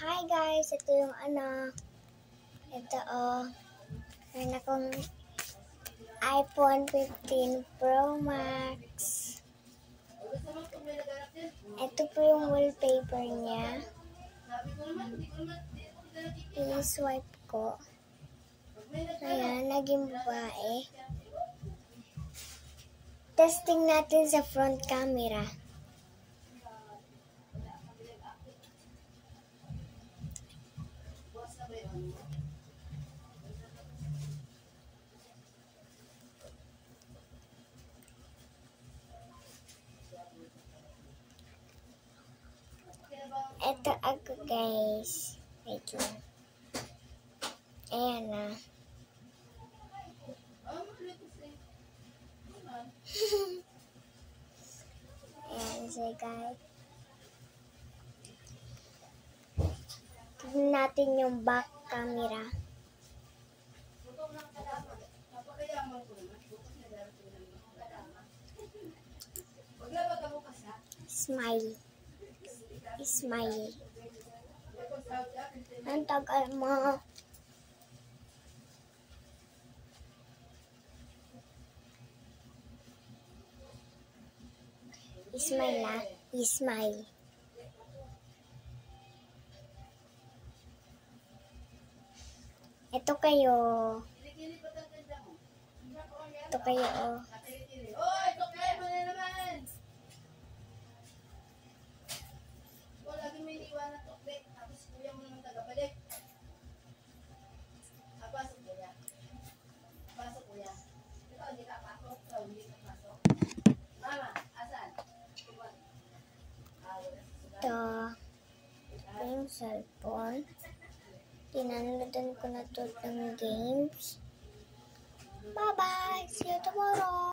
Hi guys, ito yung ito meron akong iPhone 15 Pro Max. Ito po yung wallpaper niya. I-swipe ko. Ayan, naging babae. Testing natin sa front camera. Ito ako guys. Wait lang. Ayan na. Ayan siya guys. Tignan natin yung back camera. Smile. Smile. Ang tagal mo. Smile na. Smile. Ito kayo. Ito kayo. Ito kayo mo na naman. Lagi may iwan na tokbe. Tapos kuya mo naman tagabalik. Pasok kuya. Pasok kuya. Ito hindi ka pasok. Ito hindi ka pasok. Mama, asan? Ito yung cellphone. Tinanodan ko na to ng games. Bye-bye! See you tomorrow!